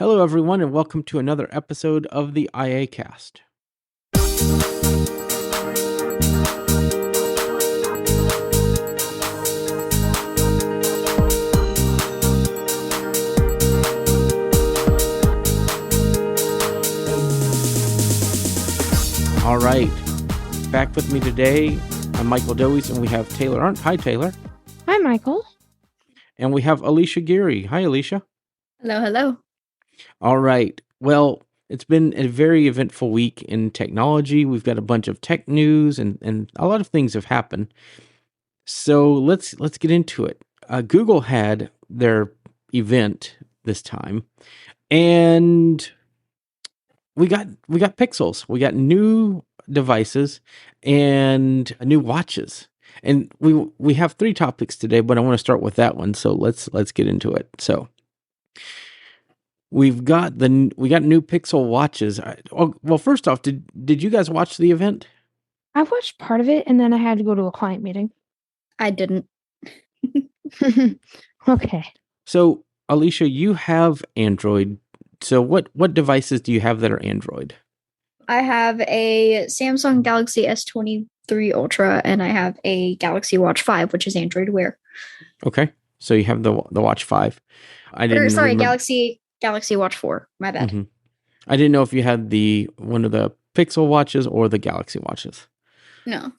Hello, everyone, and welcome to another episode of the IACast. All right, back with me today, I'm Michael Dowies, and we have Taylor Arndt. Hi, Taylor. Hi, Michael. And we have Alicia Geary. Hi, Alicia. Hello. All right. Well, it's been a very eventful week in technology. We've got a bunch of tech news and a lot of things have happened. So let's get into it. Google had their event this time, and we got Pixels. We got new devices and new watches. And we have three topics today, but I want to start with that one. So let's get into it. So we got new Pixel watches. Well, first off, did you guys watch the event? I watched part of it, and then I had to go to a client meeting. I didn't. Okay. So, Alicia, you have Android. So what devices do you have that are Android? I have a Samsung Galaxy S23 Ultra, and I have a Galaxy Watch 5, which is Android Wear. Okay. So you have the Watch 5. Galaxy Watch 4. My bad. Mm-hmm. I didn't know if you had one of the Pixel watches or the Galaxy watches. No.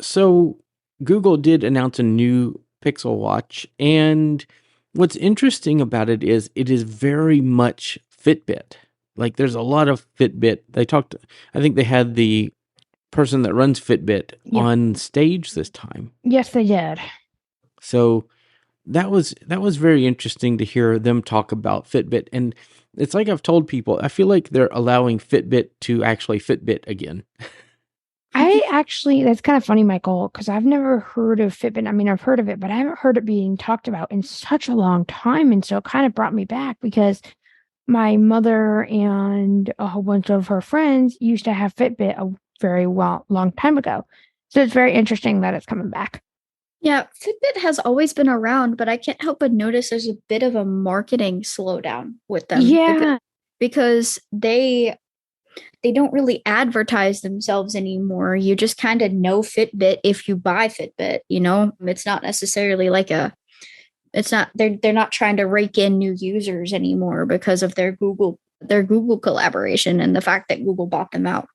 So Google did announce a new Pixel watch, and what's interesting about it is very much Fitbit. Like, there's a lot of Fitbit. I think they had the person that runs Fitbit on stage this time. Yes, they did. So that was very interesting to hear them talk about Fitbit. And it's like I've told people, I feel like they're allowing Fitbit to actually Fitbit again. That's kind of funny, Michael, because I've never heard of Fitbit. I mean, I've heard of it, but I haven't heard it being talked about in such a long time. And so it kind of brought me back because my mother and a whole bunch of her friends used to have Fitbit a very long time ago. So it's very interesting that it's coming back. Yeah, Fitbit has always been around, but I can't help but notice there's a bit of a marketing slowdown with them. Yeah. Because they don't really advertise themselves anymore. You just kind of know Fitbit if you buy Fitbit, you know? It's not necessarily they're not trying to rake in new users anymore because of their Google collaboration and the fact that Google bought them out.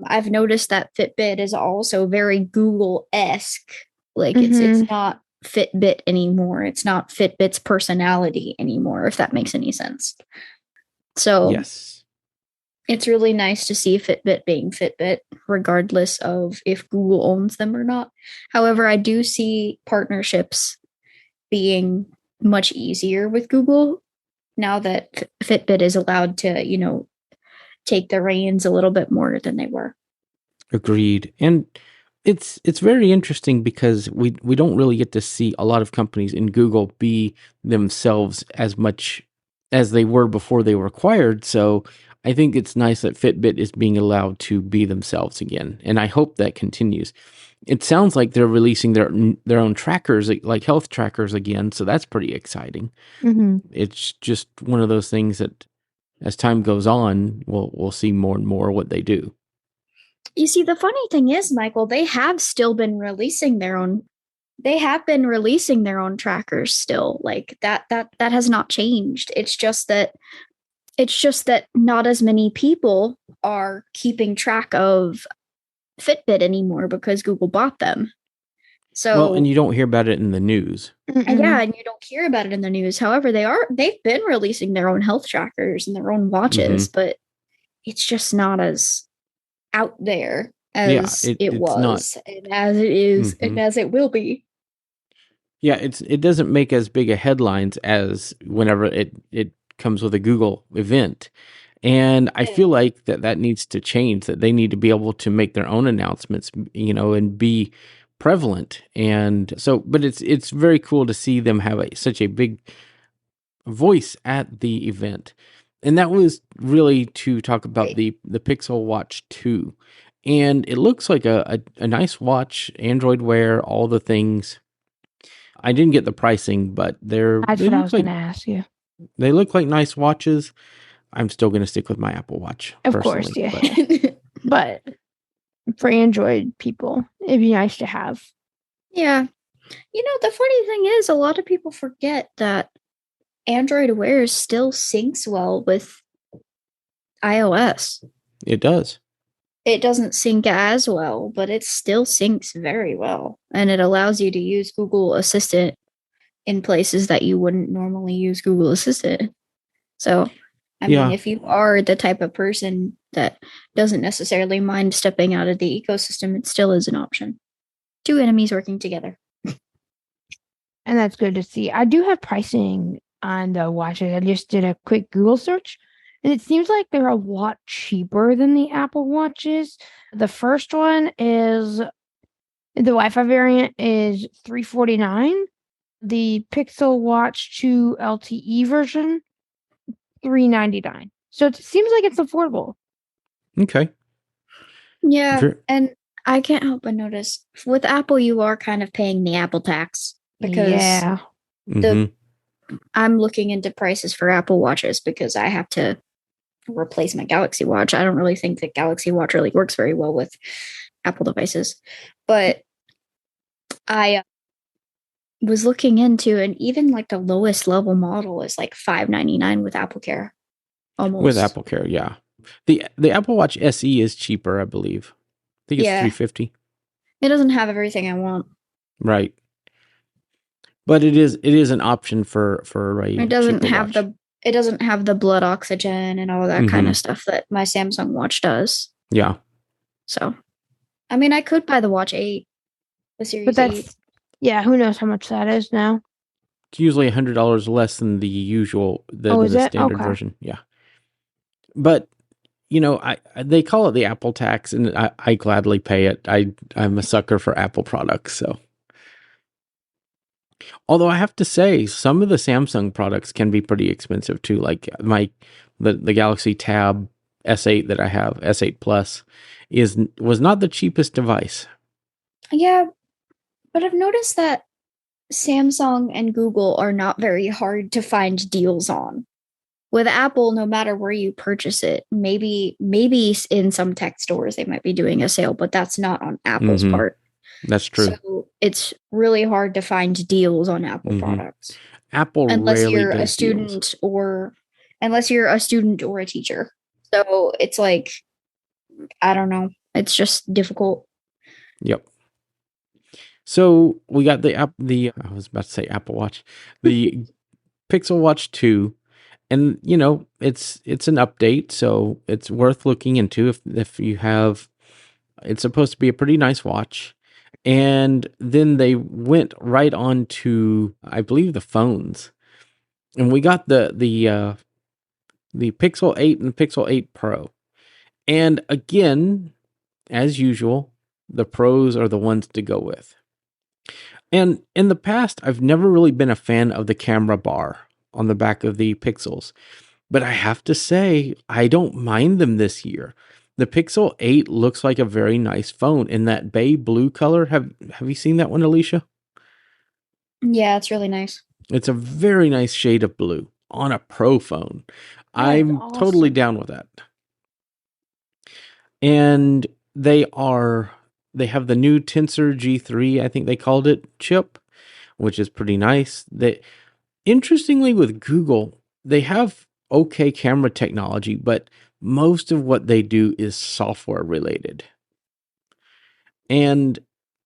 I've noticed that Fitbit is also very Google-esque. Like, it's not Fitbit anymore. It's not Fitbit's personality anymore, if that makes any sense. So yes. It's really nice to see Fitbit being Fitbit, regardless of if Google owns them or not. However, I do see partnerships being much easier with Google now that Fitbit is allowed to, take the reins a little bit more than they were. Agreed. And it's very interesting because we don't really get to see a lot of companies in Google be themselves as much as they were before they were acquired. So I think it's nice that Fitbit is being allowed to be themselves again, and I hope that continues. It sounds like they're releasing their own trackers, like health trackers again, so that's pretty exciting. Mm-hmm. It's just one of those things that, as time goes on, we'll see more and more what they do. You see, the funny thing is, Michael, they have still been releasing their own. They have been releasing their own trackers still. Like that has not changed. It's just that not as many people are keeping track of Fitbit anymore because Google bought them. So, and you don't hear about it in the news. Yeah, and you don't hear about it in the news. However, they've been releasing their own health trackers and their own watches, but it's just not as out there as it was, and as it is, and as it will be. Yeah, it doesn't make as big a headlines as whenever it comes with a Google event. And I feel like that needs to change, that they need to be able to make their own announcements, and be prevalent. And so, but it's very cool to see them have such a big voice at the event. And that was really to talk about the Pixel Watch 2. And it looks like a nice watch, Android Wear, all the things. I didn't get the pricing, but that's what I was going to ask you. They look like nice watches. I'm still going to stick with my Apple Watch. Of personally, course, yeah. But for Android people, it'd be nice to have. Yeah. The funny thing is, a lot of people forget that Android Wear still syncs well with iOS. It does. It doesn't sync as well, but it still syncs very well. And it allows you to use Google Assistant in places that you wouldn't normally use Google Assistant. So, I mean, if you are the type of person that doesn't necessarily mind stepping out of the ecosystem, it still is an option. Two enemies working together. And that's good to see. I do have pricing on the watches. I just did a quick Google search, and it seems like they're a lot cheaper than the Apple Watches. The first one is the Wi-Fi variant is $349. The Pixel Watch 2 LTE version, $399. So it seems like it's affordable. Okay. Yeah, and I can't help but notice with Apple, you are kind of paying the Apple tax because I'm looking into prices for Apple Watches because I have to replace my Galaxy Watch. I don't really think the Galaxy Watch really works very well with Apple devices, but I was looking into, and even like the lowest level model is like $599 with Apple Care. Almost. With Apple Care, yeah. The Apple Watch SE is cheaper, I believe. I think it's $350. It doesn't have everything I want. Right. But it is an option for a it doesn't have watch. It doesn't have the blood oxygen and all that kind of stuff that my Samsung Watch does. Yeah. So, I mean, I could buy the Watch 8, the Series 8. Yeah, who knows how much that is now? It's usually $100 less than the usual, the standard version. Yeah. But, they call it the Apple tax, and I gladly pay it. I'm a sucker for Apple products, so. Although I have to say, some of the Samsung products can be pretty expensive too. Like the Galaxy Tab S8 that I have, S8 Plus, was not the cheapest device. Yeah, but I've noticed that Samsung and Google are not very hard to find deals on. With Apple, no matter where you purchase it, maybe in some tech stores they might be doing a sale, but that's not on Apple's part. That's true. So it's really hard to find deals on Apple products. Apple unless rarely you're does a student deals. unless you're a student or a teacher. So it's like, I don't know. It's just difficult. Yep. So we got I was about to say Apple Watch, the Pixel Watch 2, and it's an update, so it's worth looking into if you have. It's supposed to be a pretty nice watch. And then they went right on to, I believe, the phones. And we got the Pixel 8 and the Pixel 8 Pro. And again, as usual, the pros are the ones to go with. And in the past, I've never really been a fan of the camera bar on the back of the Pixels. But I have to say, I don't mind them this year. The Pixel 8 looks like a very nice phone in that bay blue color. Have you seen that one, Alicia? Yeah, it's really nice. It's a very nice shade of blue on a Pro phone. I'm totally down with that. And they have the new Tensor G3, I think they called it, chip, which is pretty nice. Interestingly, with Google, they have okay camera technology, but most of what they do is software related. And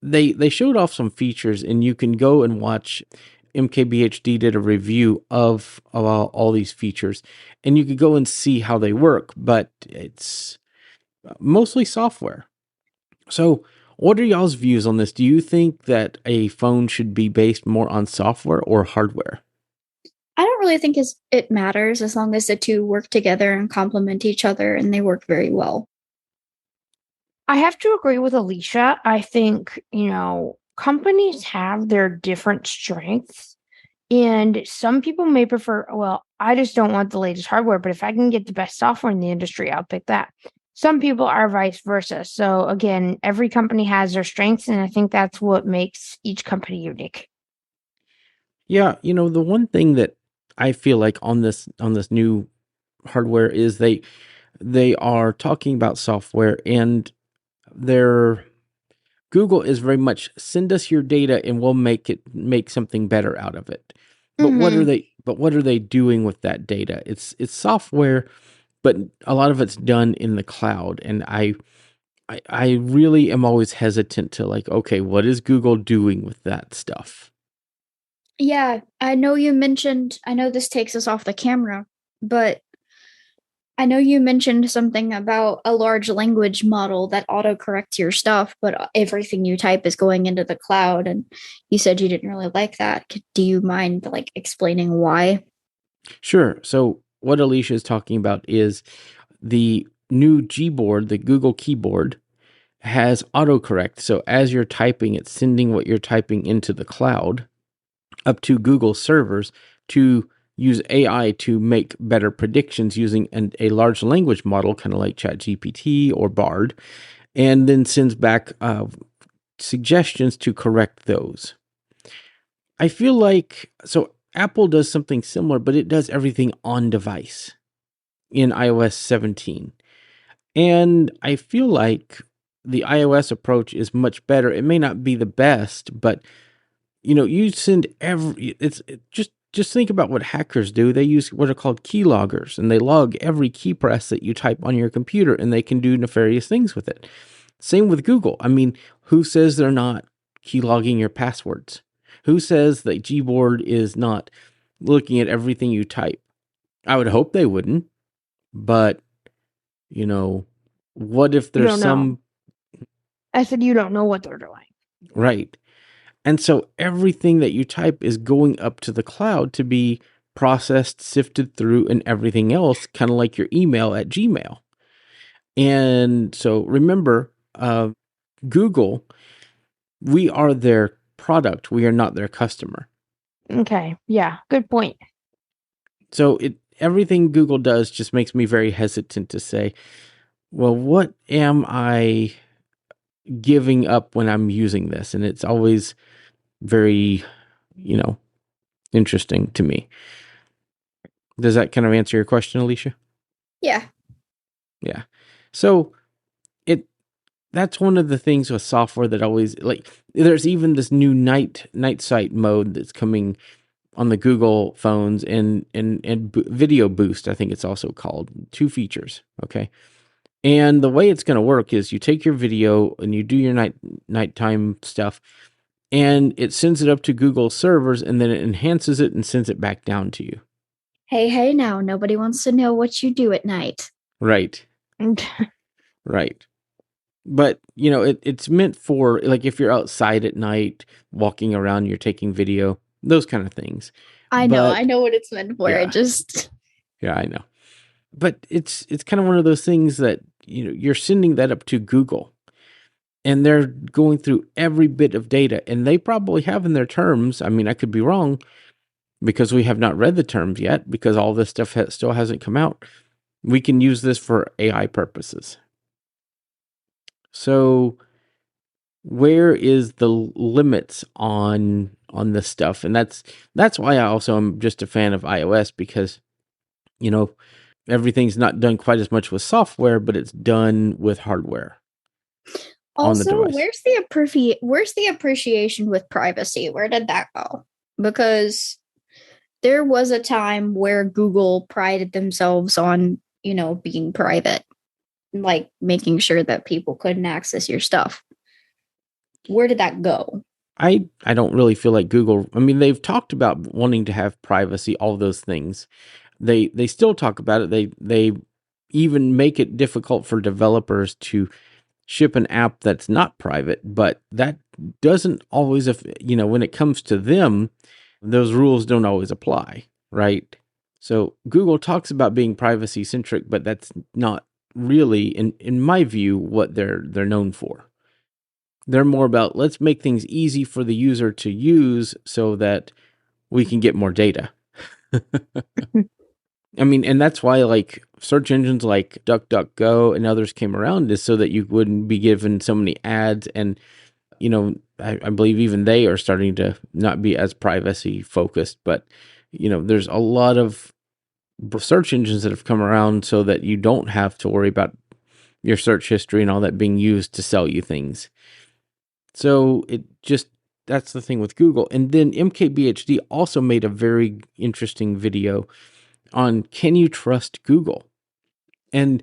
they showed off some features, and you can go and watch. MKBHD did a review of all these features, and you could go and see how they work, but it's mostly software. So what are y'all's views on this? Do you think that a phone should be based more on software or hardware? I don't really think it matters as long as the two work together and complement each other, and they work very well. I have to agree with Alicia. I think, companies have their different strengths, and some people may prefer, well, I just don't want the latest hardware, but if I can get the best software in the industry, I'll pick that. Some people are vice versa. So again, every company has their strengths, and I think that's what makes each company unique. Yeah, the one thing that I feel like on this new hardware is they are talking about software, and they're Google is very much send us your data and we'll make something better out of it. But what are they doing with that data? It's software, but a lot of it's done in the cloud, and I really am always hesitant to like, okay, what is Google doing with that stuff? Yeah, I know you mentioned, I know this takes us off the camera, but I know you mentioned something about a large language model that autocorrects your stuff, but everything you type is going into the cloud. And you said you didn't really like that. Do you mind like explaining why? Sure. So what Alicia is talking about is the new Gboard, the Google keyboard, has autocorrect. So as you're typing, it's sending what you're typing into the cloud up to Google servers to use AI to make better predictions using a large language model, kind of like ChatGPT or Bard, and then sends back suggestions to correct those. I feel like, so Apple does something similar, but it does everything on device in iOS 17. And I feel like the iOS approach is much better. It may not be the best, but you send just think about what hackers do. They use what are called keyloggers, and they log every key press that you type on your computer, and they can do nefarious things with it. Same with Google. I mean, who says they're not keylogging your passwords? Who says that Gboard is not looking at everything you type? I would hope they wouldn't, but what if You there's don't know. some I said you don't know what they're doing. right? And so everything that you type is going up to the cloud to be processed, sifted through, and everything else, kind of like your email at Gmail. And so remember, Google, we are their product. We are not their customer. Okay. Yeah. Good point. So everything Google does just makes me very hesitant to say, well, what am I giving up when I'm using this? And it's always very, interesting to me. Does that kind of answer your question, Alicia? Yeah. Yeah. So that's one of the things with software that always like there's even this new night sight mode that's coming on the Google phones and Video Boost, I think it's also called. 2 features, okay? And the way it's going to work is you take your video and you do your nighttime stuff, and it sends it up to Google servers, and then it enhances it and sends it back down to you. Hey, now, nobody wants to know what you do at night. Right. Right. But, it's meant for, like, if you're outside at night, walking around, you're taking video, those kind of things. I know what it's meant for. Yeah. Yeah, I know. But it's kind of one of those things that, you're sending that up to Google, and they're going through every bit of data, and they probably have in their terms, I mean, I could be wrong, because we have not read the terms yet, because all this stuff still hasn't come out. We can use this for AI purposes. So where is the limits on this stuff? And that's why I also am just a fan of iOS, because everything's not done quite as much with software, but it's done with hardware. Also, where's the appreciation with privacy? Where did that go? Because there was a time where Google prided themselves on, being private, like making sure that people couldn't access your stuff. Where did that go? I don't really feel like Google, I mean, they've talked about wanting to have privacy, all those things. They still talk about it. They even make it difficult for developers to ship an app that's not private, but that doesn't always, when it comes to them, those rules don't always apply, right? So Google talks about being privacy centric, but that's not really, in my view, what they're known for. They're more about, let's make things easy for the user to use so that we can get more data. I mean, and that's why like search engines like DuckDuckGo and others came around, is so that you wouldn't be given so many ads. And, I believe even they are starting to not be as privacy focused, but there's a lot of search engines that have come around so that you don't have to worry about your search history and all that being used to sell you things. So that's the thing with Google. And then MKBHD also made a very interesting video on, can you trust Google? And,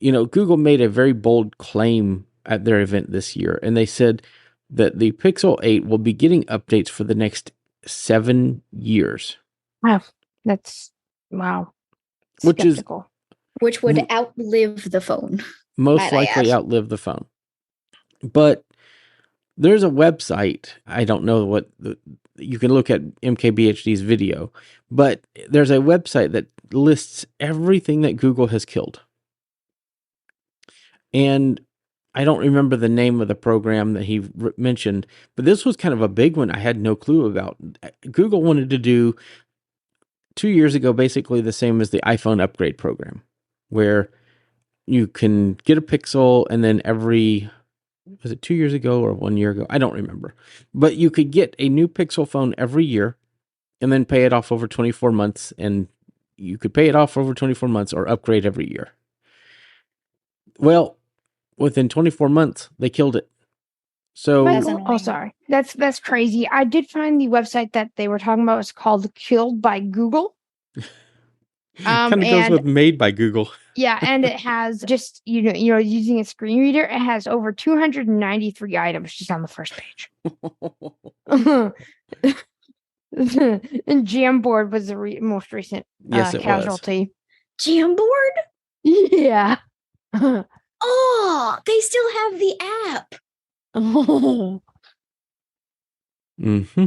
Google made a very bold claim at their event this year. And they said that the Pixel 8 will be getting updates for the next 7 years. Wow. That's, wow. Skeptical. Which would outlive the phone. Most likely outlive the phone. But there's a website, I don't know you can look at MKBHD's video, but there's a website that lists everything that Google has killed. And I don't remember the name of the program that he mentioned, but this was kind of a big one I had no clue about. Google wanted to do 2 years ago basically the same as the iPhone upgrade program, where you can get a Pixel and then was it 2 years ago or 1 year ago? I don't remember. But you could get a new Pixel phone every year and then pay it off over 24 months. And you could pay it off over 24 months or upgrade every year. Well, within 24 months, they killed it. So, sorry. That's crazy. I did find the website that they were talking about was called Killed by Google. Kind of goes with Made by Google. Yeah, and it has just using a screen reader, it has over 293 items just on the first page. And Jamboard was the most recent casualty. Jamboard? Yeah. Oh, they still have the app. Oh. Mm-hmm.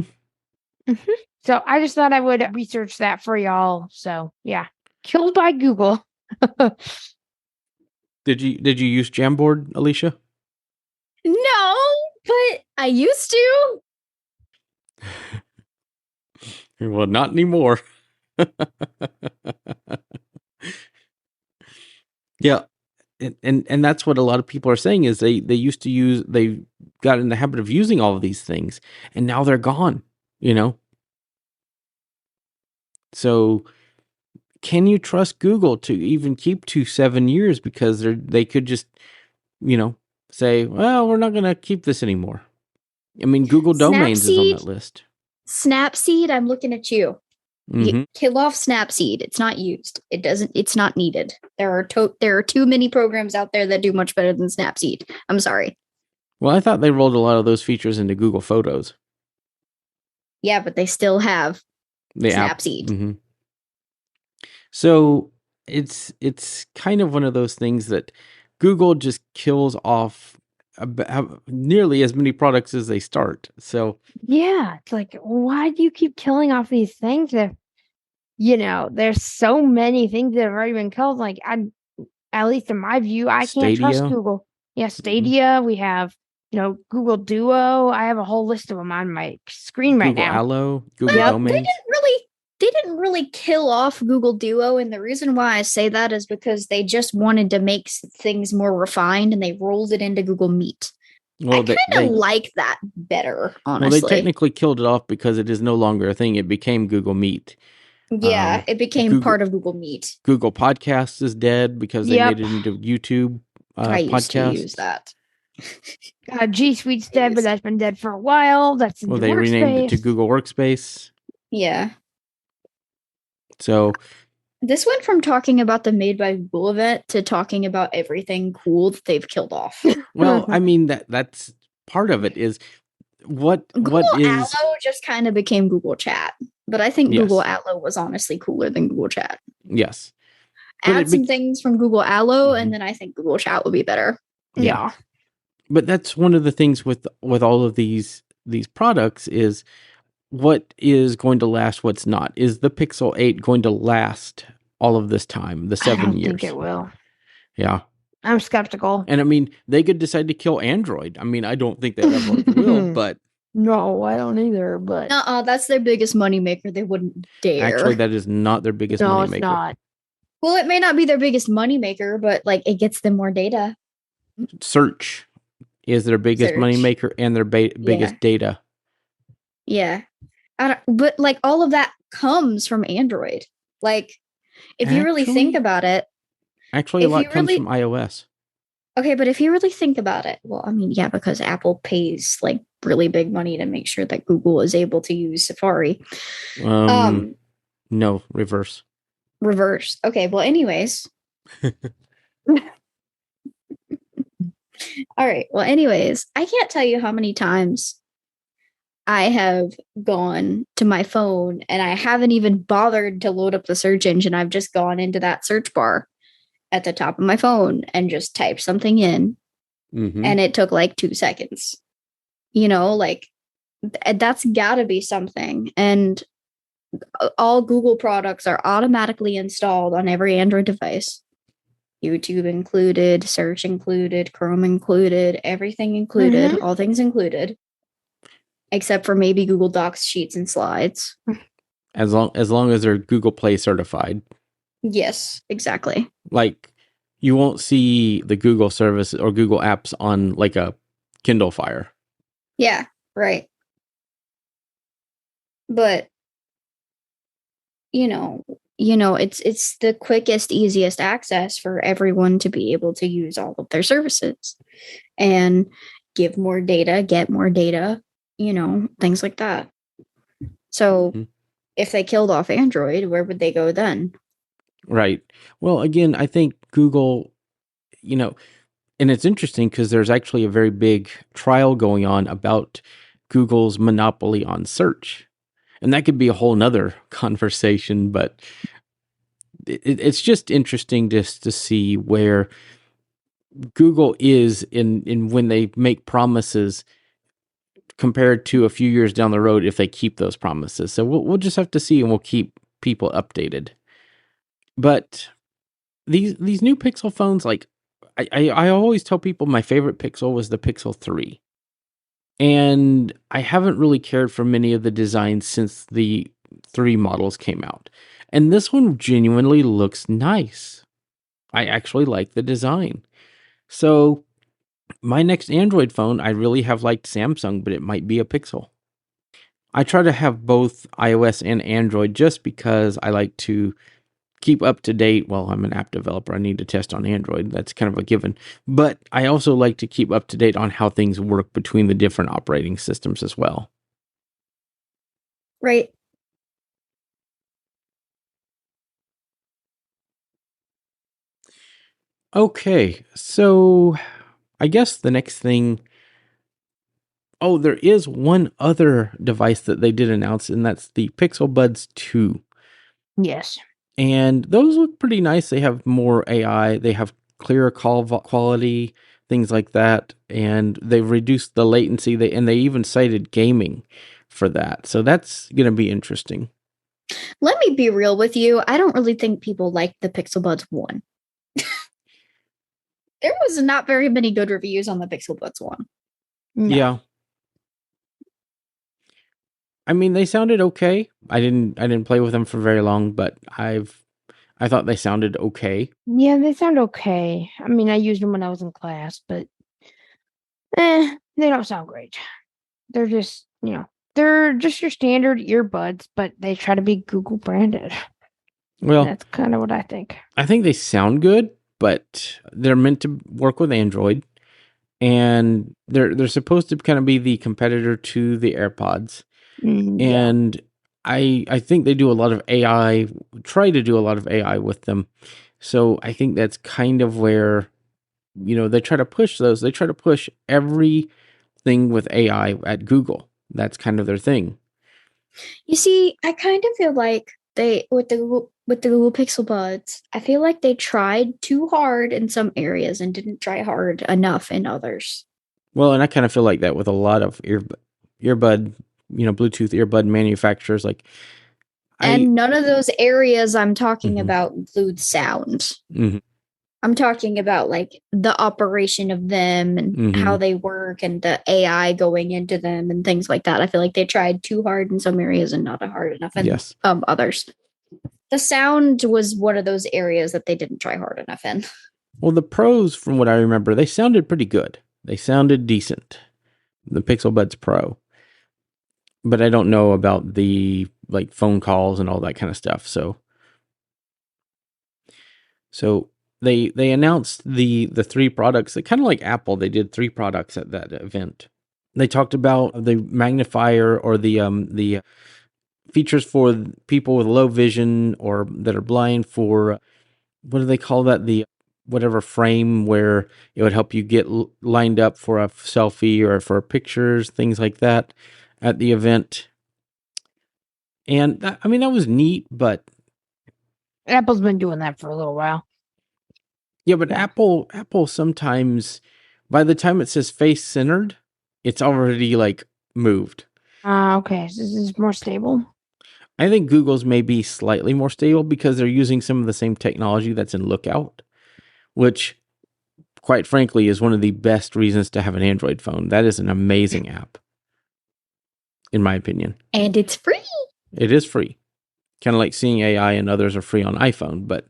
Mm-hmm. So I just thought I would research that for y'all. So yeah, Killed by Google. Did you use Jamboard, Alicia? No, but I used to. Well, not anymore. Yeah. And that's what a lot of people are saying is they got in the habit of using all of these things and now they're gone, So can you trust Google to even keep to 7 years? Because they could just, say, well, we're not going to keep this anymore. I mean, Google Domains is on that list. Snapseed, I'm looking at you. Mm-hmm. You kill off Snapseed. It's not used. It's not needed. There are too many programs out there that do much better than Snapseed. I'm sorry. Well, I thought they rolled a lot of those features into Google Photos. Yeah, but they still have Snapseed. Mm-hmm. So it's kind of one of those things that Google just kills off nearly as many products as they start. So yeah, it's like, why do you keep killing off these things? If there's so many things that have already been killed. Like, at least in my view, I can't trust Google. Yeah, Stadia. Mm-hmm. We have Google Duo. I have a whole list of them on my screen right now. Google Allo, Google Domains. They didn't really kill off Google Duo, and the reason why I say that is because they just wanted to make things more refined, and they rolled it into Google Meet. Well, I kind of like that better, honestly. Well, they technically killed it off because it is no longer a thing. It became Google Meet. Yeah, it became part of Google Meet. Google Podcasts is dead because they made it into YouTube I podcasts. used to use that. G Suite's dead, but that's been dead for a while. They renamed it to Google Workspace. Yeah. So this went from talking about the Made by Google event to talking about everything cool that they've killed off. Well, I mean that's part of it is Google Allo just kind of became Google Chat, but I think Google Allo was honestly cooler than Google Chat. Yes. Add some things from Google Allo, and then I think Google Chat would be better. Yeah. But that's one of the things with all of these products is what is going to last, what's not. Is the Pixel 8 going to last all of this time, the 7 years? I think it will. Yeah. I'm skeptical. And I mean, they could decide to kill Android. I mean, I don't think they ever will, but... No, I don't either, but... that's their biggest moneymaker. They wouldn't dare. Actually, that is not their biggest moneymaker. No, it's not. Well, it may not be their biggest moneymaker, but it gets them more data. Search is their biggest moneymaker and their biggest data. Yeah. But all of that comes from Android. Like, if you really think about it, actually, a lot comes from iOS. Okay, but if you really think about it, well, I mean, yeah, because Apple pays like really big money to make sure that Google is able to use Safari. No, reverse. Reverse. Okay, well, anyways. All right. Well, anyways, I can't tell you how many times I have gone to my phone and I haven't even bothered to load up the search engine. I've just gone into that search bar at the top of my phone and just typed something in. And it took like 2 seconds. You know, like that's gotta be something. And all Google products are automatically installed on every Android device. YouTube included, search included, Chrome included, everything included, all things included, except for maybe Google Docs, Sheets, and Slides. As long as they're Google Play certified. Yes, exactly. Like, you won't see the Google service or Google apps on like a Kindle Fire. Yeah, right. But you know, it's the quickest, easiest access for everyone to be able to use all of their services and give more data, get more data, things like that. So if they killed off Android, where would they go then? Right. Well, again, I think Google, and it's interesting because there's actually a very big trial going on about Google's monopoly on search. And that could be a whole nother conversation, but it's just interesting just to see where Google is in when they make promises compared to a few years down the road if they keep those promises. So we'll just have to see, and we'll keep people updated. But these new Pixel phones, like I always tell people my favorite Pixel was the Pixel 3. And I haven't really cared for many of the designs since the 3 models came out. And this one genuinely looks nice. I actually like the design. So my next Android phone, I really have liked Samsung, but it might be a Pixel. I try to have both iOS and Android just because I like to keep up to date. Well, I'm an app developer. I need to test on Android. That's kind of a given. But I also like to keep up to date on how things work between the different operating systems as well. Right. Okay, so I guess the next thing... Oh, there is one other device that they did announce, and that's the Pixel Buds 2. Yes. And those look pretty nice. They have more AI. They have clearer call quality, things like that. And they've reduced the latency. And they even cited gaming for that. So that's going to be interesting. Let me be real with you. I don't really think people like the Pixel Buds 1. There was not very many good reviews on the Pixel Buds 1. No. Yeah. I mean, they sounded okay. I didn't play with them for very long, but I thought they sounded okay. Yeah, they sound okay. I mean, I used them when I was in class, but they don't sound great. They're just, they're just your standard earbuds, but they try to be Google branded. Well, that's kind of what I think. I think they sound good, but they're meant to work with Android, and they're supposed to kind of be the competitor to the AirPods. And I think they do a lot of AI, try to do a lot of AI with them. So I think that's kind of where, they try to push those. They try to push everything with AI at Google. That's kind of their thing. You see, I kind of feel like they with the Google Pixel Buds, I feel like they tried too hard in some areas and didn't try hard enough in others. Well, and I kind of feel like that with a lot of earbud, Bluetooth earbud manufacturers. And none of those areas I'm talking about include sound. I'm talking about like the operation of them and how they work and the AI going into them and things like that. I feel like they tried too hard in some areas and not hard enough in others. The sound was one of those areas that they didn't try hard enough in. Well, the Pros, from what I remember, they sounded pretty good. They sounded decent. The Pixel Buds Pro. but I don't know about the like phone calls and all that kind of stuff. So they announced the three products. That kind of like Apple, they did three products at that event. They talked about the magnifier or the features for people with low vision or that are blind for what do they call that? The whatever frame where it would help you get lined up for a selfie or for pictures, things like that at the event. And that, I mean, that was neat, but Apple's been doing that for a little while. yeah, but Apple sometimes, by the time it says face centered, it's already like moved. Okay, so this is more stable. I think Google's may be slightly more stable because they're using some of the same technology that's in Lookout, which, quite frankly, is one of the best reasons to have an Android phone. That is an amazing app, in my opinion. And it's free. It is free. Kind of like Seeing AI and others are free on iPhone, but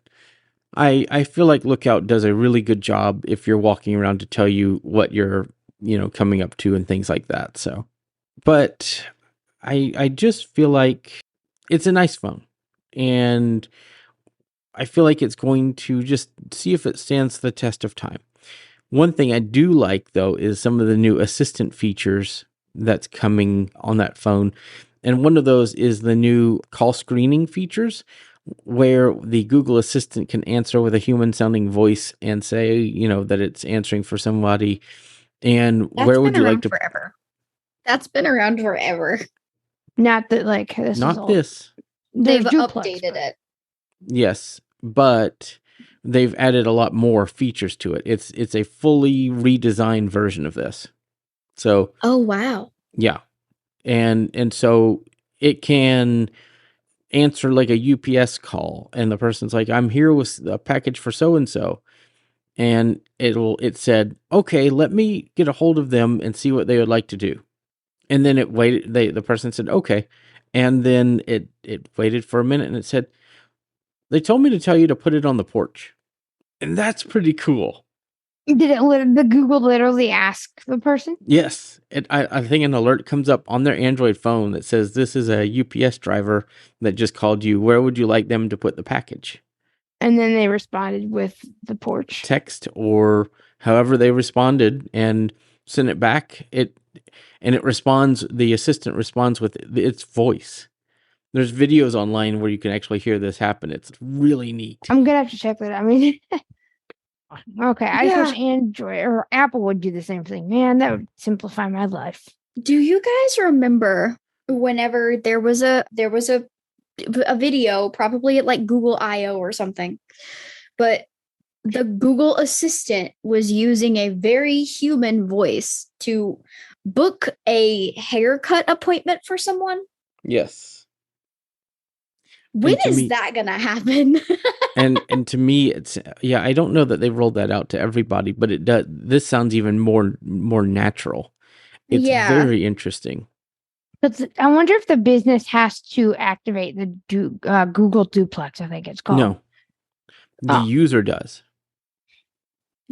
I feel like Lookout does a really good job if you're walking around to tell you what you're, coming up to and things like that. So, but I just feel like it's a nice phone, and I feel like it's going to just see if it stands the test of time. One thing I do like, though, is some of the new assistant features that's coming on that phone. And one of those is the new call screening features, where the Google Assistant can answer with a human sounding voice and say, that it's answering for somebody. And That's where would been you around like to? forever. That's been around forever. Not that like this is Not old. this. They've duplex, updated it. Yes, but they've added a lot more features to it. It's a fully redesigned version of this. So, Oh, wow. yeah. And so it can answer like a UPS call, and the person's like, I'm here with a package for so and so, and it said, okay, let me get a hold of them and see what they would like to do. And then it waited. The person said okay, and then it waited for a minute, and it said, they told me to tell you to put it on the porch, and that's pretty cool. Did the Google literally ask the person? Yes, I think an alert comes up on their Android phone that says this is a UPS driver that just called you. Where would you like them to put the package? And then they responded with the porch. Text or however they responded and sent it back. It responds. The assistant responds with its voice. There's videos online where you can actually hear this happen. It's really neat. I'm gonna have to check that. I mean, okay, I just wish Android or Apple would do the same thing. Man, that would simplify my life. Do you guys remember whenever there was a video, probably at like Google I/O or something, but the Google Assistant was using a very human voice to book a haircut appointment for someone? Yes. When is that gonna happen? and to me, it's I don't know that they rolled that out to everybody, but it does. This sounds even more natural. It's very interesting. But I wonder if the business has to activate the Google Duplex. I think it's called. No, the user does.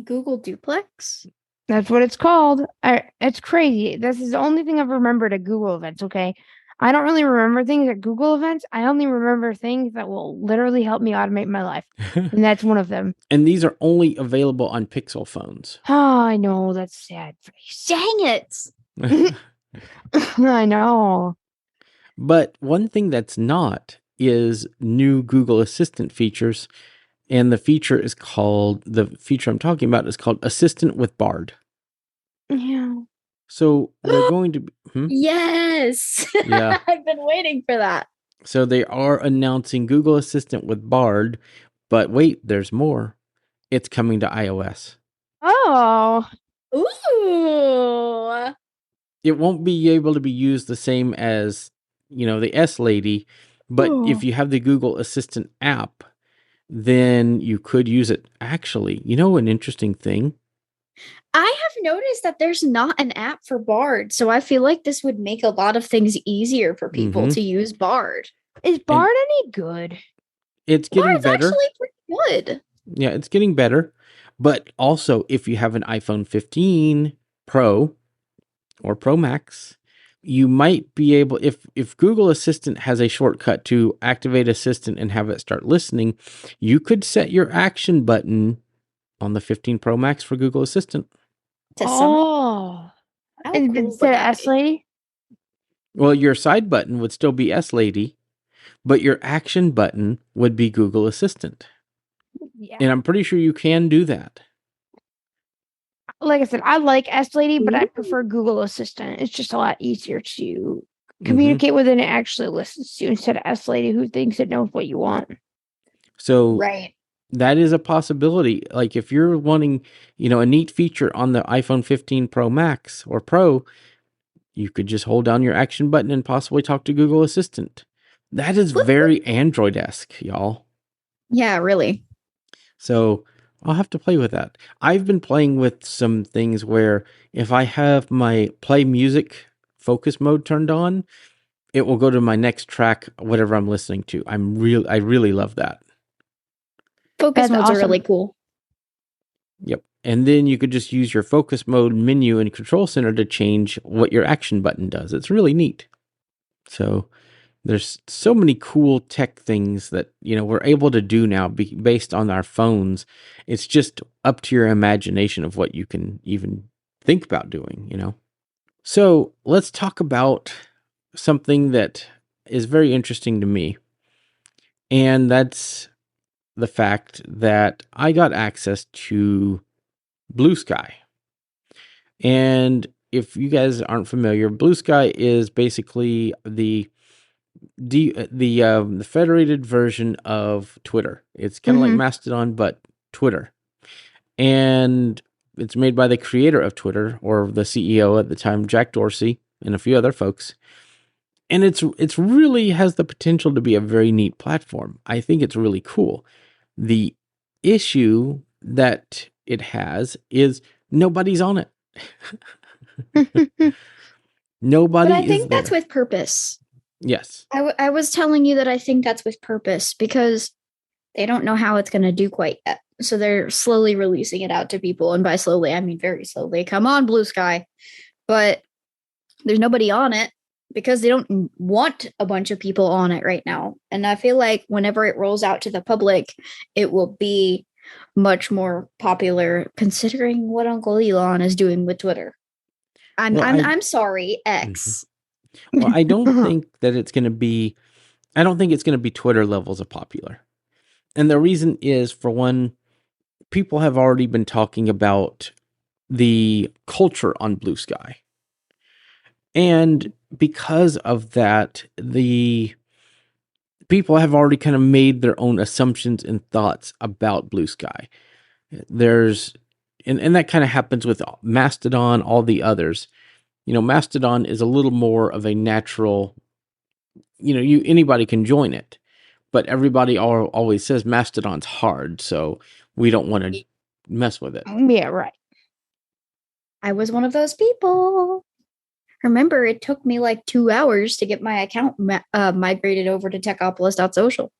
Google Duplex? That's what it's called. It's crazy. This is the only thing I've remembered at Google events. Okay. I don't really remember things at Google events. I only remember things that will literally help me automate my life. And that's one of them. And these are only available on Pixel phones. Oh, I know. That's sad. Dang it. I know. But one thing that's not is new Google Assistant features. And the feature I'm talking about is called Assistant with Bard. Yeah. So they're going to be... Yes. Yeah. I've been waiting for that. So they are announcing Google Assistant with Bard, but wait, there's more. It's coming to iOS. Oh. Ooh. It won't be able to be used the same as, the S Lady, but if you have the Google Assistant app, then you could use it. Actually, an interesting thing? I have noticed that there's not an app for Bard, so I feel like this would make a lot of things easier for people to use Bard. Is Bard any good? It's getting Bard's better. Actually pretty good. Yeah, it's getting better. But also, if you have an iPhone 15 Pro or Pro Max, you might be able, if Google Assistant has a shortcut to activate Assistant and have it start listening, you could set your action button on the 15 Pro Max for Google Assistant. To summon? Oh, How and cool would instead of that S be? lady. Well, your side button would still be S Lady, but your action button would be Google Assistant. Yeah. And I'm pretty sure you can do that. Like I said, I like S lady, but I prefer Google Assistant. It's just a lot easier to communicate with, and it actually listens to you instead of S lady, who thinks it knows what you want. So Right. that is a possibility. Like if you're wanting, a neat feature on the iPhone 15 Pro Max or Pro, you could just hold down your action button and possibly talk to Google Assistant. That is very Android-esque, y'all. Yeah, really. So I'll have to play with that. I've been playing with some things where if I have my play music focus mode turned on, it will go to my next track, whatever I'm listening to. I really love that. Focus That's modes are awesome. really cool. Yep. And then you could just use your focus mode menu and control center to change what your action button does. It's really neat. So there's so many cool tech things that, we're able to do now based on our phones. It's just up to your imagination of what you can even think about doing, So let's talk about something that is very interesting to me. And that's the fact that I got access to Bluesky. And if you guys aren't familiar, Bluesky is basically the federated version of Twitter. It's kind of like Mastodon, but Twitter. And it's made by the creator of Twitter, or the CEO at the time, Jack Dorsey, and a few other folks. And it's really has the potential to be a very neat platform. I think it's really cool. The issue that it has is nobody's on it. Nobody But I is think there. that's with purpose. Yes. I was telling you that I think that's with purpose because they don't know how it's going to do quite yet. So they're slowly releasing it out to people. And by slowly, I mean very slowly. Come on, Bluesky. But there's nobody on it because they don't want a bunch of people on it right now. And I feel like whenever it rolls out to the public, it will be much more popular considering what Uncle Elon is doing with Twitter. I'm sorry, X. Well, I don't think that it's going to be. I don't think it's going to be Twitter levels of popular, and the reason is, for one, people have already been talking about the culture on Bluesky, and because of that, the people have already kind of made their own assumptions and thoughts about Bluesky. There's, and that kind of happens with Mastodon, all the others. Mastodon is a little more of a natural, anybody can join it, but everybody always says Mastodon's hard, so we don't want to mess with it. Yeah, right. I was one of those people. Remember, it took me like 2 hours to get my account migrated over to techopolis.social.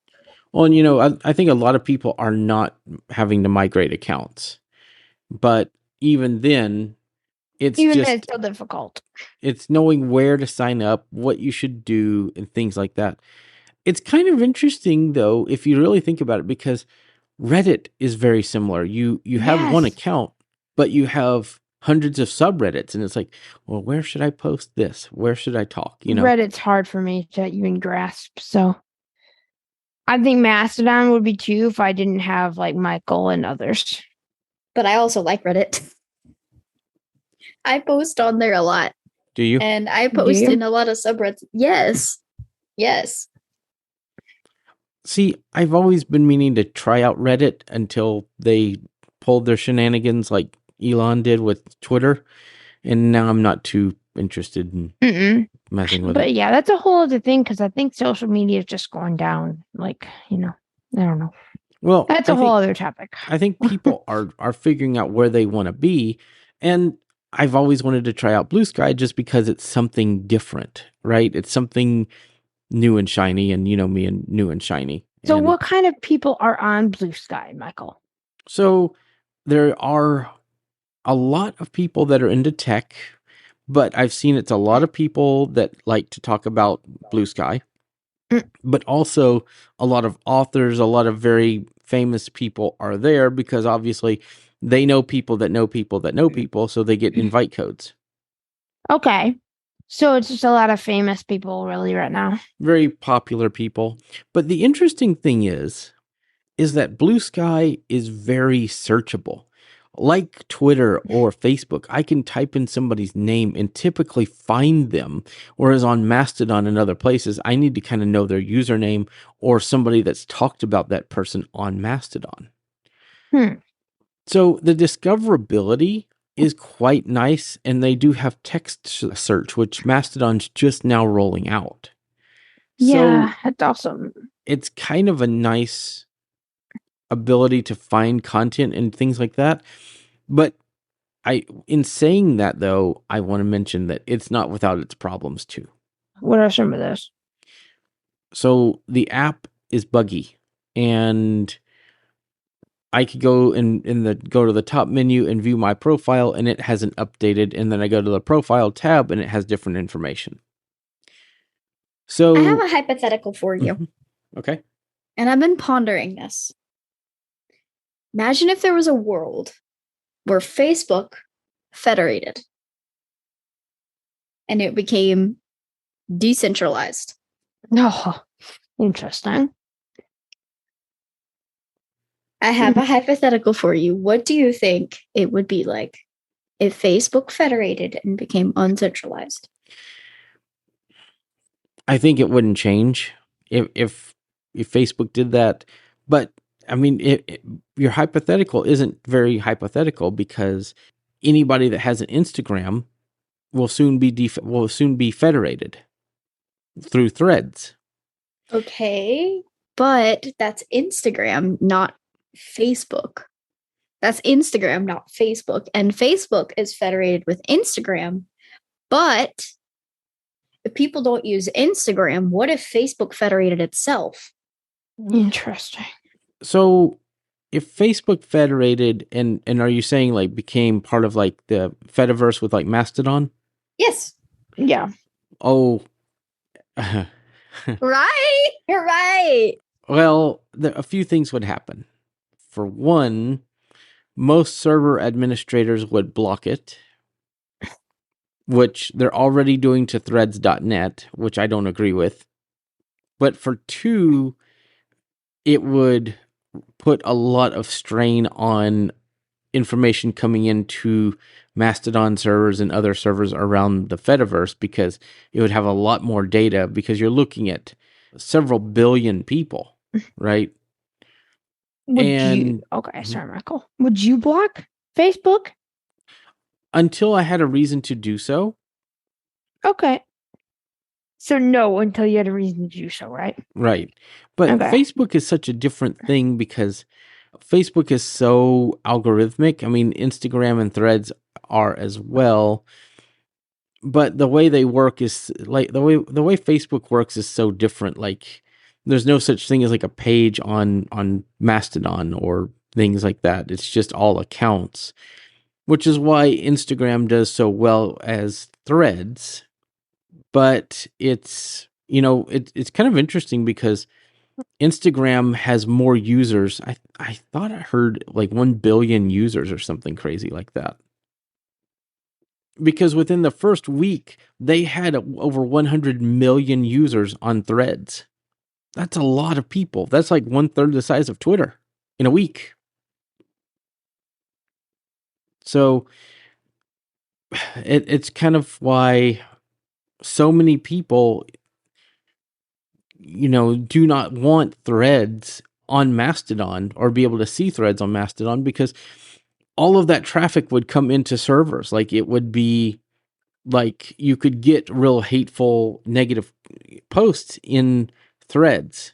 Well, and I think a lot of people are not having to migrate accounts, but even then, it's still difficult. It's knowing where to sign up, what you should do, and things like that. It's kind of interesting, though, if you really think about it, because Reddit is very similar. You have one account, but you have hundreds of subreddits, and it's like, well, where should I post this? Where should I talk? Reddit's hard for me to even grasp. So I think Mastodon would be too if I didn't have like Michael and others. But I also like Reddit. I post on there a lot. Do you? And I post in a lot of subreddits. Yes. See, I've always been meaning to try out Reddit until they pulled their shenanigans like Elon did with Twitter. And now I'm not too interested in messing with it. But yeah, that's a whole other thing because I think social media is just going down. Like, I don't know. Well, that's a whole other topic. I think people are figuring out where they want to be. And I've always wanted to try out Bluesky just because it's something different, right? It's something new and shiny, and me and new and shiny. So what kind of people are on Bluesky, Michael? So there are a lot of people that are into tech, but I've seen it's a lot of people that like to talk about Blue Sky, but also a lot of authors, a lot of very famous people are there because obviously they know people that know people that know people, so they get invite codes. Okay. So it's just a lot of famous people really right now. Very popular people. But the interesting thing is that Blue Sky is very searchable. Like Twitter or Facebook, I can type in somebody's name and typically find them. Whereas on Mastodon and other places, I need to kind of know their username or somebody that's talked about that person on Mastodon. So the discoverability is quite nice, and they do have text search, which Mastodon's just now rolling out. Yeah, that's awesome. It's kind of a nice ability to find content and things like that. But in saying that, though, I want to mention that it's not without its problems too. What are some of those? So the app is buggy, and I could go go to the top menu and view my profile, and it hasn't updated. And then I go to the profile tab, and it has different information. So I have a hypothetical for you. Okay. And I've been pondering this. Imagine if there was a world where Facebook federated and it became decentralized. Oh, interesting. I have a hypothetical for you. What do you think it would be like if Facebook federated and became uncentralized? I think it wouldn't change if Facebook did that. But I mean, your hypothetical isn't very hypothetical because anybody that has an Instagram will soon be federated through threads. Okay, but that's Instagram, not Facebook. That's Instagram, not Facebook. And Facebook is federated with Instagram. But if people don't use Instagram, what if Facebook federated itself? Interesting. So if Facebook federated and are you saying like became part of like the Fediverse with like Mastodon? Yes. Yeah. Oh. Right? You're right. Well, a few things would happen. For one, most server administrators would block it, which they're already doing to threads.net, which I don't agree with. But for two, it would put a lot of strain on information coming into Mastodon servers and other servers around the Fediverse because it would have a lot more data because you're looking at several billion people, right? Okay, sorry, Michael. Would you block Facebook? Until I had a reason to do so. Okay. So no, until you had a reason to do so, right? Right. But okay. Facebook is such a different thing because Facebook is so algorithmic. I mean, Instagram and Threads are as well. But the way they work is like the way Facebook works is so different. Like there's no such thing as like a page on Mastodon or things like that. It's just all accounts, which is why Instagram does so well as Threads. But it's, it's kind of interesting because Instagram has more users. I thought I heard like 1 billion users or something crazy like that. Because within the first week, they had over 100 million users on Threads. That's a lot of people. That's like 1/3 the size of Twitter in a week. So it's kind of why so many people, do not want Threads on Mastodon or be able to see Threads on Mastodon because all of that traffic would come into servers. Like it would be like you could get real hateful, negative posts in Threads.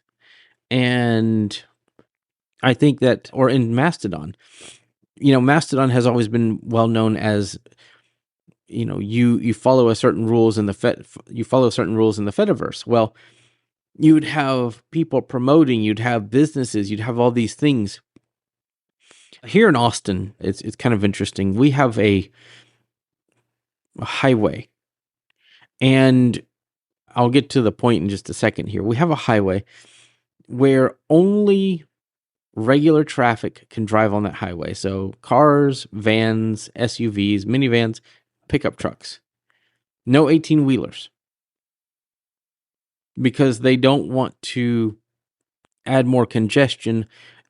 And I think that, or in Mastodon, Mastodon has always been well known as, you follow a certain rules in the Fediverse. Well, you would have people promoting, you'd have businesses, you'd have all these things. Here in Austin, it's kind of interesting. We have a a highway. And I'll get to the point in just a second here. We have a highway where only regular traffic can drive on that highway. So cars, vans, SUVs, minivans, pickup trucks. No 18-wheelers. Because they don't want to add more congestion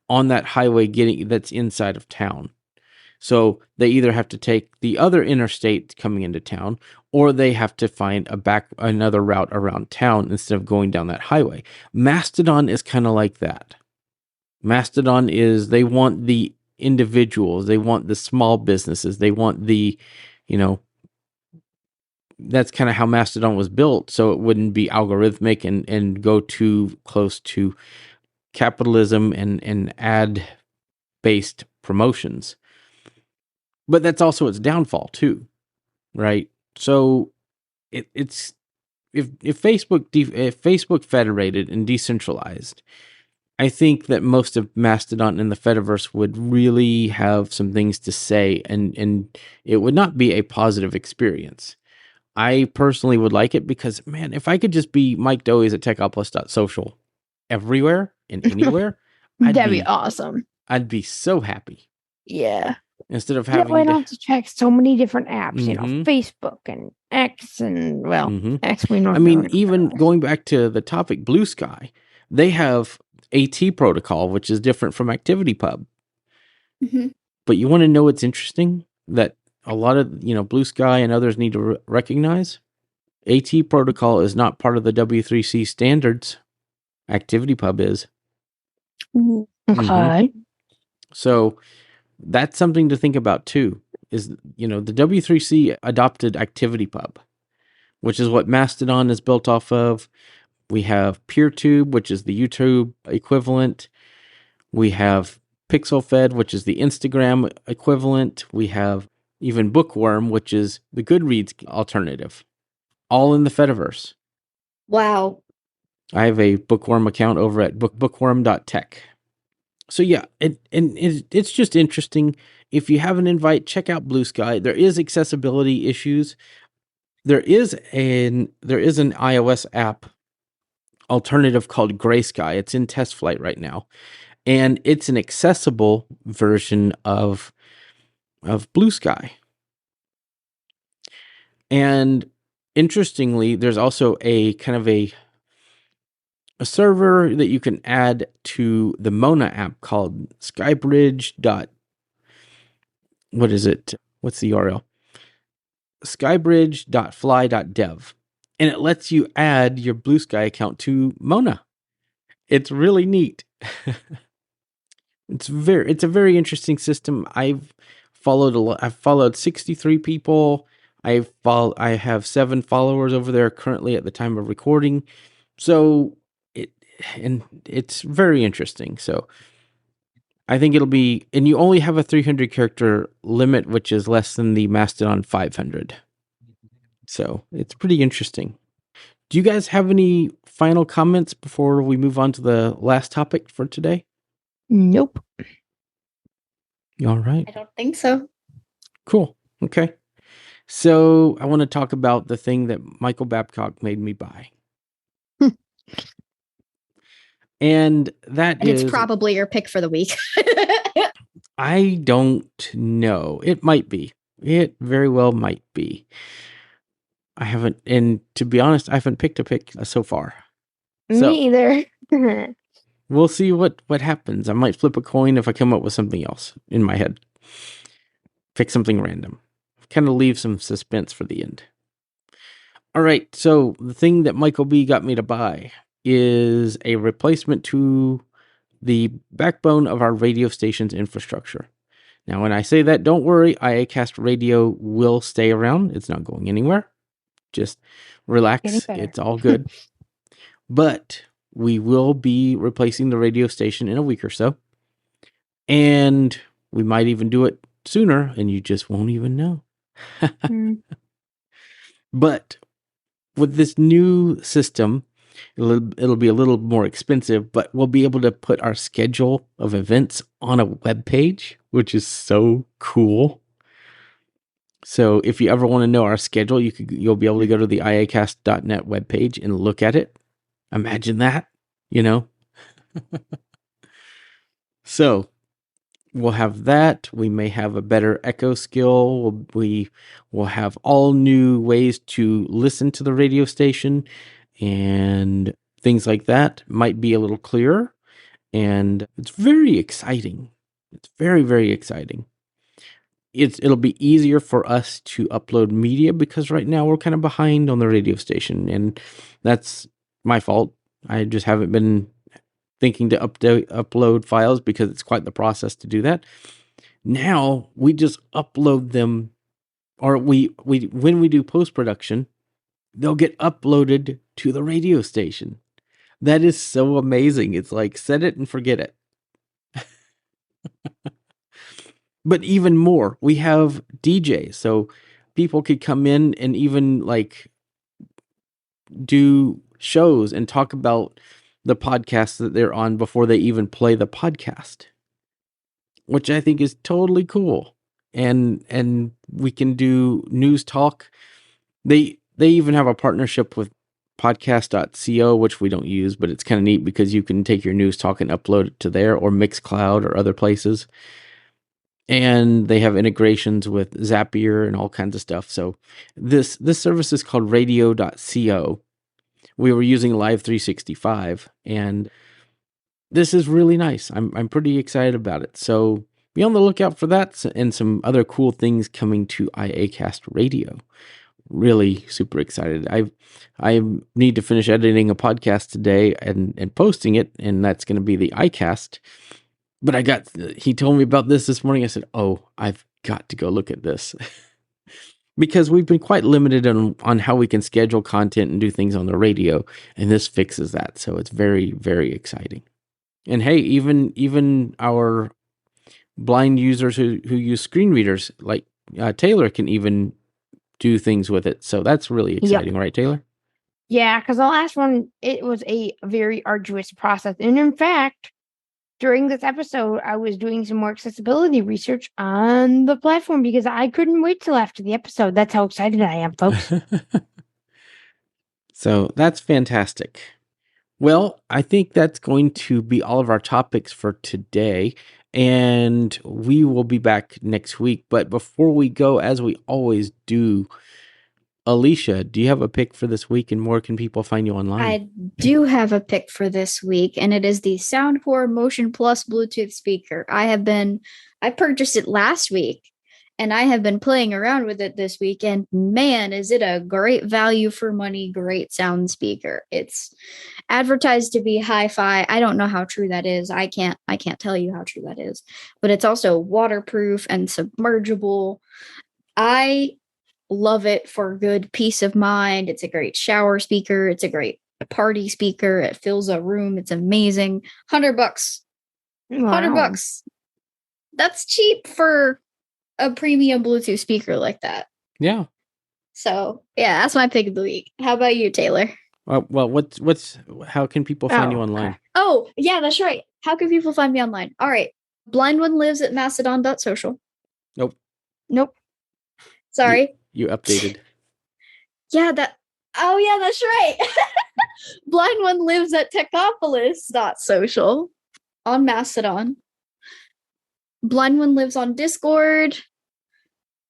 on that highway that's inside of town. So they either have to take the other interstate coming into town, or they have to find another route around town instead of going down that highway. Mastodon is kind of like that. Mastodon is, they want the individuals, they want the small businesses, they want the, that's kind of how Mastodon was built, so it wouldn't be algorithmic and go too close to capitalism and ad-based promotions. But that's also its downfall too, right? So it's if Facebook federated and decentralized, I think that most of Mastodon and the Fediverse would really have some things to say, and it would not be a positive experience. I personally would like it because, man, if I could just be Mike Doey's at techopolis.social everywhere and anywhere, That'd be awesome. I'd be so happy. Yeah. Instead of having I don't have to check so many different apps, Mm-hmm. Facebook and X and, Mm-hmm. X we know. I mean, even going back to the topic, Bluesky, they have AT protocol, which is different from ActivityPub. Mm-hmm. But you want to know what's interesting? That a lot of, Bluesky and others need to recognize? AT protocol is not part of the W3C standards. ActivityPub is. Okay. Mm-hmm. So that's something to think about too, is, the W3C adopted ActivityPub, which is what Mastodon is built off of. We have PeerTube, which is the YouTube equivalent. We have PixelFed, which is the Instagram equivalent. We have even Bookworm, which is the Goodreads alternative, all in the Fediverse. Wow. I have a Bookworm account over at bookworm.tech. So yeah, it's just interesting. If you have an invite, check out Bluesky. There is accessibility issues. There is an iOS app alternative called Graysky. It's in test flight right now, and it's an accessible version of Bluesky. And interestingly, there's also a kind of a server that you can add to the Mona app called Skybridge. What is it? What's the URL? Skybridge.fly.dev. And it lets you add your Bluesky account to Mona. It's really neat. It's a very interesting system. I've followed 63 people. I have 7 followers over there currently at the time of recording. So it's very interesting. So I think it'll be, and you only have a 300 character limit, which is less than the Mastodon 500. So it's pretty interesting. Do you guys have any final comments before we move on to the last topic for today? Nope. All right. I don't think so. Cool. Okay. So I want to talk about the thing that Michael Babcock made me buy. And it's probably your pick for the week. I don't know. It might be. It very well might be. I haven't, and to be honest, I haven't picked a pick so far. Me either. We'll see what happens. I might flip a coin if I come up with something else in my head. Pick something random. Kind of leave some suspense for the end. All right, so the thing that Michael B got me to buy is a replacement to the backbone of our radio station's infrastructure. Now, when I say that, don't worry, IACast radio will stay around. It's not going anywhere. Just relax. It's all good. But we will be replacing the radio station in a week or so. And we might even do it sooner, and you just won't even know. But with this new system, it'll be a little more expensive, but we'll be able to put our schedule of events on a web page, which is so cool. So if you ever want to know our schedule, you'll be able to go to the iacast.net webpage and look at it. Imagine that, you know. So we'll have that. We may have a better echo skill. We will have all new ways to listen to the radio station, and things like that might be a little clearer. And it's very exciting. It's very, very exciting. It'll be easier for us to upload media because right now we're kind of behind on the radio station, and that's my fault. I just haven't been thinking to upload files because it's quite the process to do that. Now we just upload them, or we when we do post-production, they'll get uploaded to the radio station. That is so amazing. It's like set it and forget it. But even more, we have DJs, so people could come in and even like do shows and talk about the podcast that they're on before they even play the podcast, which I think is totally cool. And we can do news talk. They even have a partnership with podcast.co, which we don't use, but it's kind of neat because you can take your news talk and upload it to there, or Mixcloud or other places. And they have integrations with Zapier and all kinds of stuff. So this service is called radio.co. We were using Live 365, and this is really nice. I'm pretty excited about it. So be on the lookout for that and some other cool things coming to IACast Radio. Really super excited. I need to finish editing a podcast today and posting it, and that's going to be the iCast. But he told me about this morning. I said, oh, I've got to go look at this. Because we've been quite limited on how we can schedule content and do things on the radio, and this fixes that. So it's very, very exciting. And hey, even our blind users who use screen readers, like Taylor, can even do things with it. So that's really exciting, right, Taylor? Yeah, because the last one, it was a very arduous process. And in fact, during this episode, I was doing some more accessibility research on the platform because I couldn't wait till after the episode. That's how excited I am, folks. So that's fantastic. Well, I think that's going to be all of our topics for today, and we will be back next week. But before we go, as we always do, Alicia, do you have a pick for this week, and where can people find you online? I do have a pick for this week, and it is the Soundcore Motion Plus Bluetooth speaker. I purchased it last week, and I have been playing around with it this week, and man, is it a great value for money, great sound speaker. It's advertised to be hi-fi. I don't know how true that is. I can't tell you how true that is, but it's also waterproof and submergible. I love it for good peace of mind. It's a great shower speaker. It's a great party speaker. It fills a room. It's amazing. $100. Wow. $100. That's cheap for a premium Bluetooth speaker like that. Yeah. So yeah, that's my pick of the week. How about you, Taylor? Well, how can people find you online? Okay. Oh, yeah, that's right. How can people find me online? All right. Blind One lives at mastodon.social. Nope. Sorry. You updated. Yeah, that's right. Blind One lives at techopolis.social on Mastodon. Blind One lives on Discord.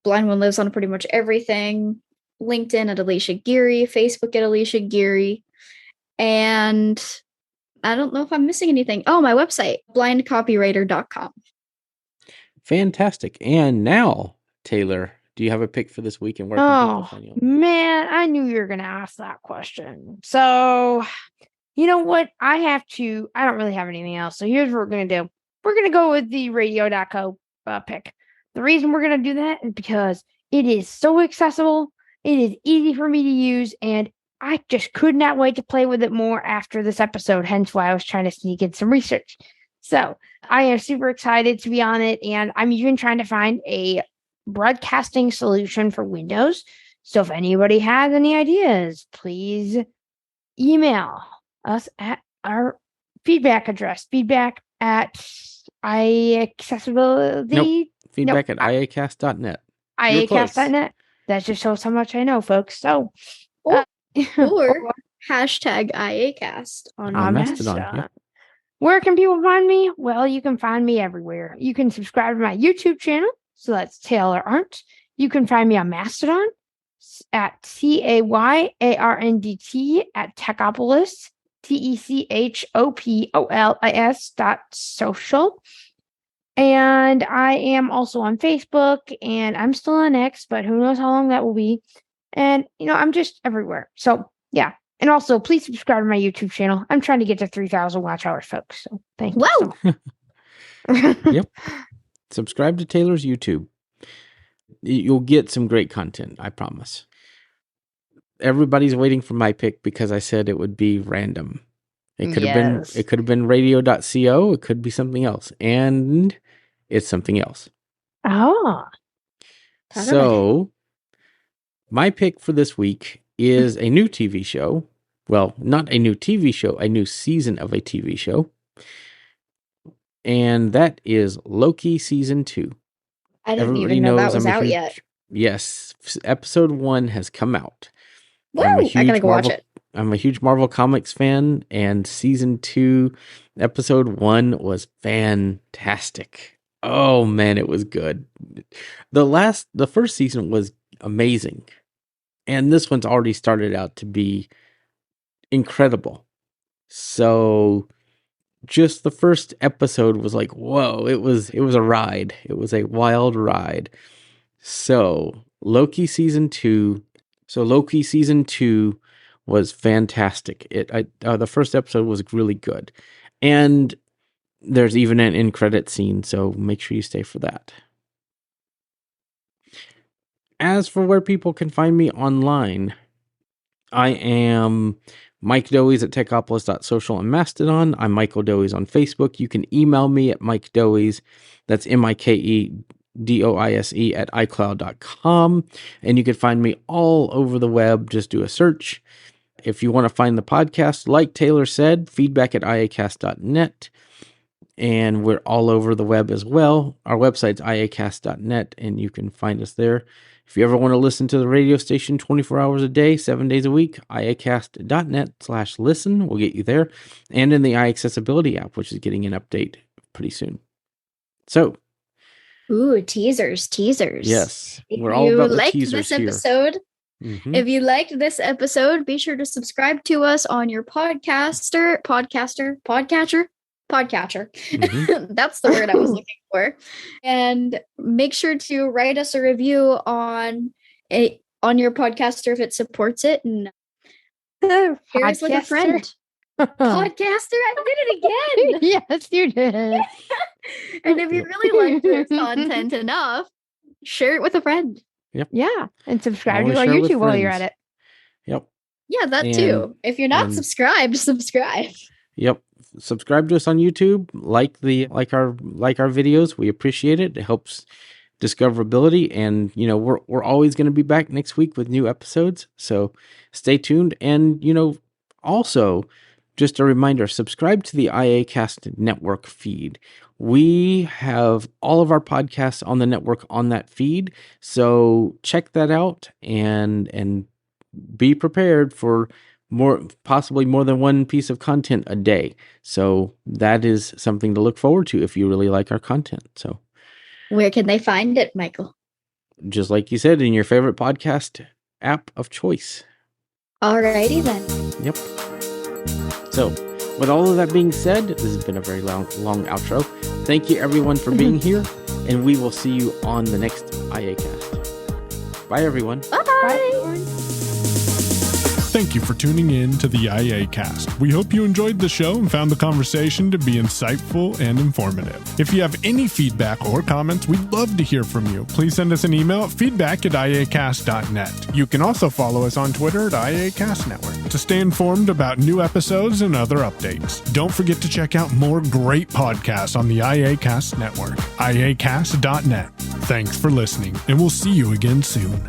Blind One lives on pretty much everything. LinkedIn at Alicia Geary, Facebook at Alicia Geary. And I don't know if I'm missing anything. Oh, my website, blindcopywriter.com. Fantastic. And now, Taylor, do you have a pick for this week, and where can people find you? Man, I knew you were going to ask that question. So, you know what? I don't really have anything else. So here's what we're going to do. We're going to go with the radio.co pick. The reason we're going to do that is because it is so accessible. It is easy for me to use, and I just could not wait to play with it more after this episode. Hence why I was trying to sneak in some research. So I am super excited to be on it, and I'm even trying to find a broadcasting solution for Windows. So if anybody has any ideas, please email us at our feedback address, feedback at iAccessibility. Feedback at iacast.net. You're close. IACast.net. That just shows how much I know, folks. So, Or hashtag IACast on Mastodon. Mastodon. Where can people find me? Well, you can find me everywhere. You can subscribe to my YouTube channel. So that's Taylor Arndt. You can find me on Mastodon at CAYARNDT at Techopolis, TECHOPOLIS.social. And I am also on Facebook, and I'm still on X, but who knows how long that will be. And, I'm just everywhere. So, yeah. And also, please subscribe to my YouTube channel. I'm trying to get to 3,000 watch hours, folks. So, thank you so much. Yep. Subscribe to Taylor's YouTube. You'll get some great content, I promise. Everybody's waiting for my pick because I said it would be random. It could have been radio.co. It could be something else. And it's something else. Oh. So, my pick for this week is a new TV show. Well, not a new TV show, a new season of a TV show. And that is Loki Season 2. I didn't even know that was out yet. Yes. Episode 1 has come out. Woo! I gotta go watch it. I'm a huge Marvel Comics fan, and Season 2, Episode 1 was fantastic. Oh, man, it was good. The first season was amazing. And this one's already started out to be incredible. So just the first episode was like, whoa, it was a ride. It was a wild ride. So Loki season 2 was fantastic. The first episode was really good. And there's even an end credit scene, so make sure you stay for that. As for where people can find me online, I am Mike Dowies at techopolis.social and Mastodon. I'm Michael Dowies on Facebook. You can email me at Mike Dowies. That's MikeDoise at iCloud.com. And you can find me all over the web. Just do a search. If you want to find the podcast, like Taylor said, feedback at iacast.net. And we're all over the web as well. Our website's iacast.net, and you can find us there. If you ever want to listen to the radio station 24 hours a day, 7 days a week, iacast.net/listen will get you there. And in the iAccessibility app, which is getting an update pretty soon. So. Ooh, teasers. Yes. We're all about the teasers here. If you liked this episode, be sure to subscribe to us on your podcatcher. That's the word I was looking for. And make sure to write us a review on your podcaster if it supports it. And here's like a friend. Podcaster, I did it again. Yes, you did. And if you really like this content enough, share it with a friend. Yep. Yeah. And subscribe to our YouTube while you're at it. Yep. Yeah, that too. If you're not subscribed, subscribe. Yep. Subscribe to us on YouTube. Like our videos. We appreciate it. It helps discoverability, and we're always going to be back next week with new episodes. So stay tuned. And also just a reminder, subscribe to the IACast network feed. We have all of our podcasts on the network on that feed. So check that out and be prepared for possibly more than one piece of content a day. So that is something to look forward to if you really like our content. So where can they find it, Michael? Just like you said, in your favorite podcast app of choice. Alrighty then. Yep. So with all of that being said, this has been a very long outro. Thank you everyone for being here, and we will see you on the next IACast. Bye everyone. Bye. Thank you for tuning in to the IACast. We hope you enjoyed the show and found the conversation to be insightful and informative. If you have any feedback or comments, we'd love to hear from you. Please send us an email at feedback@iacast.net. You can also follow us on Twitter at IACast Network to stay informed about new episodes and other updates. Don't forget to check out more great podcasts on the IACast Network, iacast.net. Thanks for listening, and we'll see you again soon.